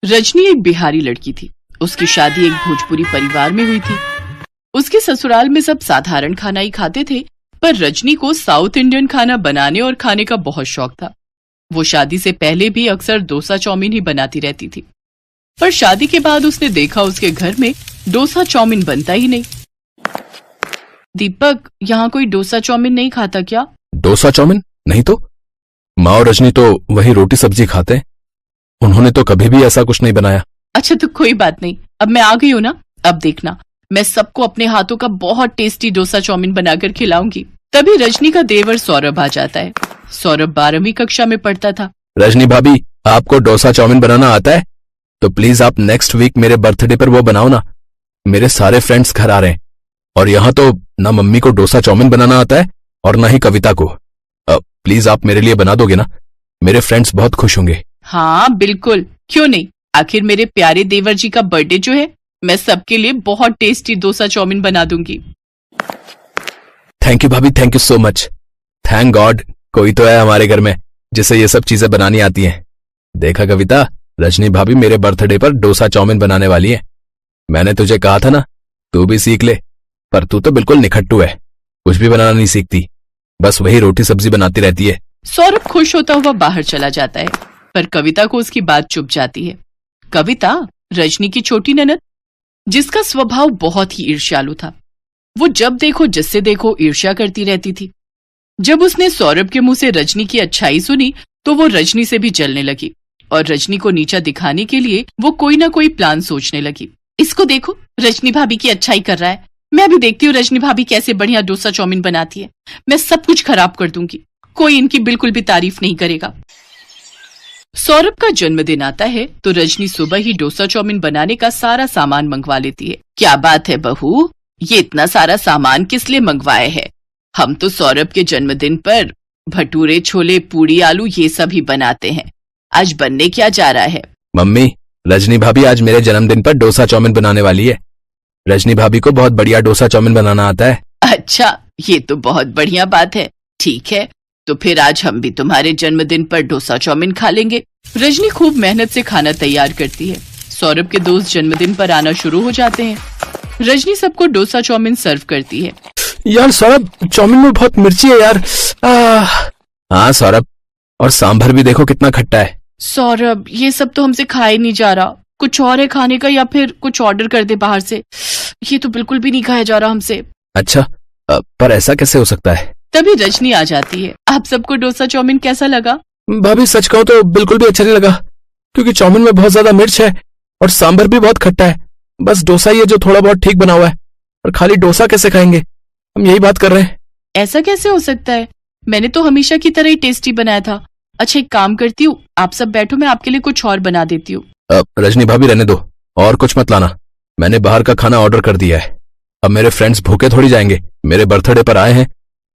रजनी एक बिहारी लड़की थी। उसकी शादी एक भोजपुरी परिवार में हुई थी। उसके ससुराल में सब साधारण खाना ही खाते थे, पर रजनी को साउथ इंडियन खाना बनाने और खाने का बहुत शौक था। वो शादी से पहले भी अक्सर डोसा चाउमीन ही बनाती रहती थी, पर शादी के बाद उसने देखा उसके घर में डोसा चाउमीन बनता ही नहीं। दीपक, यहाँ कोई डोसा चाउमीन नहीं खाता क्या? डोसा चाउमीन नहीं तो माँ और रजनी तो वही रोटी सब्जी खाते हैं। उन्होंने तो कभी भी ऐसा कुछ नहीं बनाया। अच्छा तो कोई बात नहीं, अब मैं आ गई हूँ ना, अब देखना मैं सबको अपने हाथों का बहुत टेस्टी डोसा चाउमीन बनाकर खिलाऊंगी। तभी रजनी का देवर सौरभ आ जाता है। सौरभ 12वीं कक्षा में पढ़ता था। रजनी भाभी, आपको डोसा चाउमीन बनाना आता है? तो प्लीज आप नेक्स्ट वीक मेरे बर्थडे पर वो बनाओ ना। मेरे सारे फ्रेंड्स घर आ रहे हैं और यहाँ तो ना मम्मी को डोसा चाउमीन बनाना आता है और ना ही कविता को। प्लीज आप मेरे लिए बना दोगे ना? मेरे फ्रेंड्स बहुत खुश होंगे। हाँ बिल्कुल, क्यों नहीं। आखिर मेरे प्यारे देवर जी का बर्थडे जो है, मैं सबके लिए बहुत टेस्टी डोसा चाउमीन बना दूंगी। थैंक यू भाभी, thank you so much. Thank God कोई तो है हमारे घर में जिसे ये सब चीजें बनानी आती हैं। देखा कविता, रजनी भाभी मेरे बर्थडे पर डोसा चाउमीन बनाने वाली है। मैंने तुझे कहा था ना, तू भी सीख ले। पर तू तो बिल्कुल निखट्टू है, कुछ भी बनाना नहीं सीखती, बस वही रोटी सब्जी बनाती रहती है। सौरभ खुश होता हुआ बाहर चला जाता है, पर कविता को उसकी बात चुभ जाती है। कविता रजनी की छोटी ननद, जिसका स्वभाव बहुत ही ईर्ष्यालु था। वो जब देखो जिससे देखो ईर्ष्या करती रहती थी। जब उसने सौरभ के मुंह से रजनी की अच्छाई सुनी तो वो रजनी से भी जलने लगी और रजनी को नीचा दिखाने के लिए वो कोई ना कोई प्लान सोचने लगी। इसको देखो, रजनी भाभी की अच्छाई कर रहा है, मैं भी देखती हूँ रजनी भाभी कैसे बढ़िया डोसा चाउमीन बनाती है। मैं सब कुछ खराब कर दूंगी, कोई इनकी बिल्कुल भी तारीफ नहीं करेगा। सौरभ का जन्मदिन आता है तो रजनी सुबह ही डोसा चाउमीन बनाने का सारा सामान मंगवा लेती है। क्या बात है बहू, ये इतना सारा सामान किस लिए मंगवाए है? हम तो सौरभ के जन्मदिन पर भटूरे, छोले, पूड़ी, आलू ये सब ही बनाते हैं। आज बनने क्या जा रहा है? मम्मी, रजनी भाभी आज मेरे जन्मदिन पर डोसा चाउमीन बनाने वाली है। रजनी भाभी को बहुत बढ़िया डोसा चाउमीन बनाना आता है। अच्छा, ये तो बहुत बढ़िया बात है। ठीक है, तो फिर आज हम भी तुम्हारे जन्मदिन पर डोसा चाउमीन खा लेंगे। रजनी खूब मेहनत से खाना तैयार करती है। सौरभ के दोस्त जन्मदिन पर आना शुरू हो जाते हैं। रजनी सबको डोसा चाउमीन सर्व करती है। यार सौरभ, चाउमीन में बहुत मिर्ची है यार। हाँ सौरभ, और सांभर भी देखो कितना खट्टा है। सौरभ, ये सब तो हमसे खाया नहीं जा रहा, कुछ और है खाने का या फिर कुछ ऑर्डर कर दे बाहर से। ये तो बिल्कुल भी नहीं खाया जा रहा हमसे। अच्छा, पर ऐसा कैसे हो सकता है? तभी रजनी आ जाती है। आप सबको डोसा चाउमीन कैसा लगा? भाभी सच कहूं तो बिल्कुल भी अच्छा नहीं लगा, क्योंकि चाउमीन में बहुत ज्यादा मिर्च है और सांभर भी बहुत खट्टा है। बस डोसा ही है जो थोड़ा बहुत ठीक बना हुआ है, और खाली डोसा कैसे खाएंगे? हम यही बात कर रहे हैं। ऐसा कैसे हो सकता है? मैंने तो हमेशा की तरह ही टेस्टी बनाया था। अच्छा एक काम करती हूँ, आप सब बैठो, मैं आपके लिए कुछ और बना देती हूँ। रजनी भाभी रहने दो, और कुछ मत लाना। मैंने बाहर का खाना ऑर्डर कर दिया है। अब मेरे फ्रेंड्स भूखे थोड़ी जाएंगे, मेरे बर्थडे पर आए हैं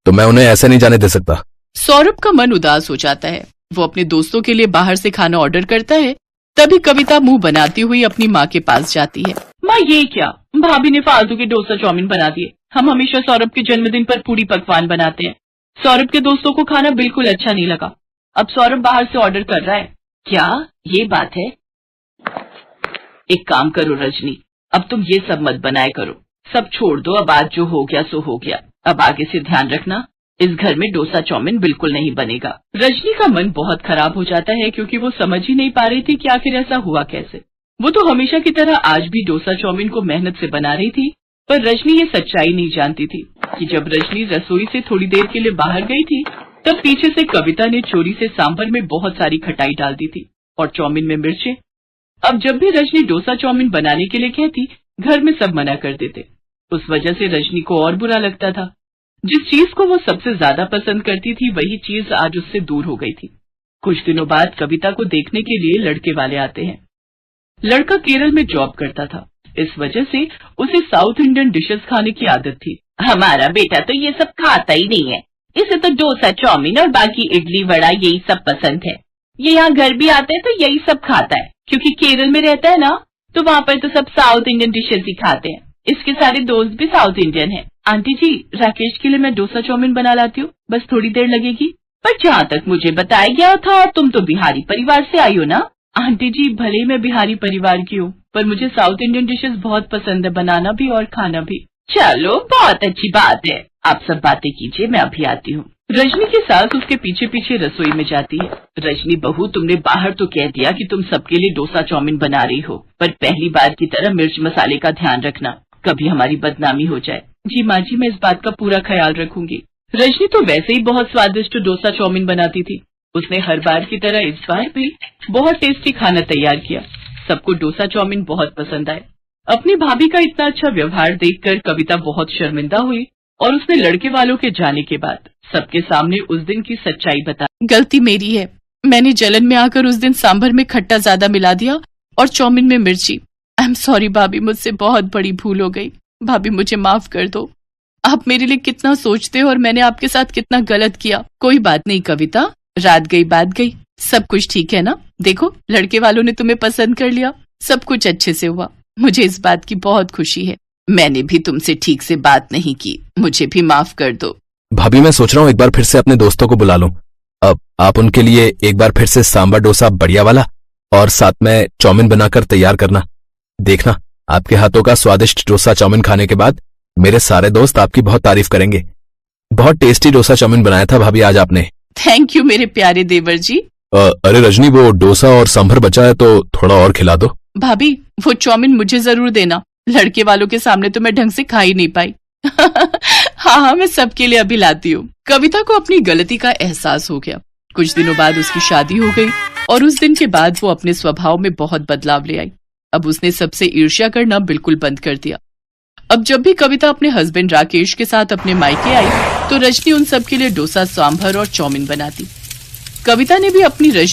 तो मैं उन्हें ऐसे नहीं जाने दे सकता। सौरभ का मन उदास हो जाता है। वो अपने दोस्तों के लिए बाहर से खाना ऑर्डर करता है। तभी कविता मुंह बनाती हुई अपनी माँ के पास जाती है। माँ ये क्या, भाभी ने फालतू के डोसा चाउमीन बना दिए। हम हमेशा सौरभ के जन्मदिन पर पूरी पकवान बनाते हैं। सौरभ के दोस्तों को खाना बिल्कुल अच्छा नहीं लगा। अब सौरभ बाहर से ऑर्डर कर रहा है। क्या ये बात है? एक काम करो रजनी, अब तुम ये सब मत बनाया करो, सब छोड़ दो। अब आज जो हो गया सो हो गया। अब आगे से ध्यान रखना, इस घर में डोसा चाउमीन बिल्कुल नहीं बनेगा। रजनी का मन बहुत खराब हो जाता है, क्योंकि वो समझ ही नहीं पा रही थी कि आखिर ऐसा हुआ कैसे। वो तो हमेशा की तरह आज भी डोसा चाउमीन को मेहनत से बना रही थी, पर रजनी ये सच्चाई नहीं जानती थी कि जब रजनी रसोई से थोड़ी देर के लिए बाहर गई थी, तब पीछे से कविता ने चोरी से सांभर में बहुत सारी खटाई डाल दी थी और चाउमीन में मिर्चें। अब जब भी रजनी डोसा चाउमीन बनाने के लिए कहती, घर में सब मना कर देते। उस वजह से रजनी को और बुरा लगता था। जिस चीज को वो सबसे ज्यादा पसंद करती थी, वही चीज आज उससे दूर हो गई थी। कुछ दिनों बाद कविता को देखने के लिए लड़के वाले आते हैं। लड़का केरल में जॉब करता था, इस वजह से उसे साउथ इंडियन डिशेस खाने की आदत थी। हमारा बेटा तो ये सब खाता ही नहीं है, इसे तो डोसा चाउमीन और बाकी इडली वड़ा यही सब पसंद है। ये यहाँ घर भी आता है तो यही सब खाता है, क्योंकि केरल में रहता है ना, तो वहाँ पर तो सब साउथ इंडियन डिशेस ही खाते हैं। इसके सारे दोस्त भी साउथ इंडियन हैं। आंटी जी, राकेश के लिए मैं डोसा चाउमीन बना लाती हूँ, बस थोड़ी देर लगेगी। पर जहाँ तक मुझे बताया गया था, तुम तो बिहारी परिवार से आई हो ना, आंटी जी, भले ही मैं बिहारी परिवार की हूँ, पर मुझे साउथ इंडियन डिशेस बहुत पसंद है, बनाना भी और खाना भी। चलो, बहुत अच्छी बात है। आप सब बातें कीजिए, मैं अभी आती हूँ। रजनी की सास उसके पीछे पीछे रसोई में जाती है। रजनी बहू, तुमने बाहर तो कह दिया कि तुम सबके लिए डोसा चाउमीन बना रही हो, पर पहली बार की तरह मिर्च मसाले का ध्यान रखना, कभी हमारी बदनामी हो जाए। जी माँ जी, मैं इस बात का पूरा ख्याल रखूंगी। रजनी तो वैसे ही बहुत स्वादिष्ट डोसा चाउमीन बनाती थी। उसने हर बार की तरह इस बार भी बहुत टेस्टी खाना तैयार किया। सबको डोसा चाउमीन बहुत पसंद आए। अपनी भाभी का इतना अच्छा व्यवहार देखकर कविता बहुत शर्मिंदा हुई और उसने लड़के वालों के जाने के बाद सबके सामने उस दिन की सच्चाई बता। गलती मेरी है, मैंने जलन में आकर उस दिन सांभर में खट्टा ज्यादा मिला दिया और चाउमीन में मिर्ची। आई एम सॉरी भाभी, मुझसे बहुत बड़ी भूल हो गई। भाभी, मुझे माफ कर दो। आप मेरे लिए कितना सोचते हो और मैंने आपके साथ कितना गलत किया। कोई बात नहीं कविता, रात गई बात गई, सब कुछ ठीक है ना। देखो, लड़के वालों ने तुम्हें पसंद कर लिया, सब कुछ अच्छे से हुआ। मुझे इस बात की बहुत खुशी है। मैंने भी तुमसे ठीक से बात नहीं की, मुझे भी माफ कर दो। भाभी, मैं सोच रहा हूँ एक बार फिर से अपने दोस्तों को बुला लूं। अब आप उनके लिए एक बार फिर से सांबर डोसा बढ़िया वाला और साथ में चाउमीन बनाकर तैयार करना। देखना, आपके हाथों का स्वादिष्ट डोसा चाउमीन खाने के बाद मेरे सारे दोस्त आपकी बहुत तारीफ करेंगे। बहुत टेस्टी डोसा चाउमीन बनाया था भाभी आज आपने। थैंक यू मेरे प्यारे देवर जी। अरे रजनी, वो डोसा और सांभर बचा है तो थोड़ा और खिला दो। भाभी, वो चाउमीन मुझे जरूर देना, लड़के वालों के सामने तो मैं ढंग से खा ही नहीं पाई। हाँ, मैं सबके लिए अभी लाती हूँ। कविता को अपनी गलती का एहसास हो गया। कुछ दिनों बाद उसकी शादी हो गई और उस दिन के बाद वो अपने स्वभाव में बहुत बदलाव ले आई। अब उसने सबसे ईर्ष्या करना बिल्कुल बंद कर दिया। अब जब भी कविता अपने हस्बैंड राकेश के साथ अपने मायके आई तो रजनी उन सब के लिए डोसा, सांभर और चाउमीन बनाती। कविता ने भी अपनी रजनी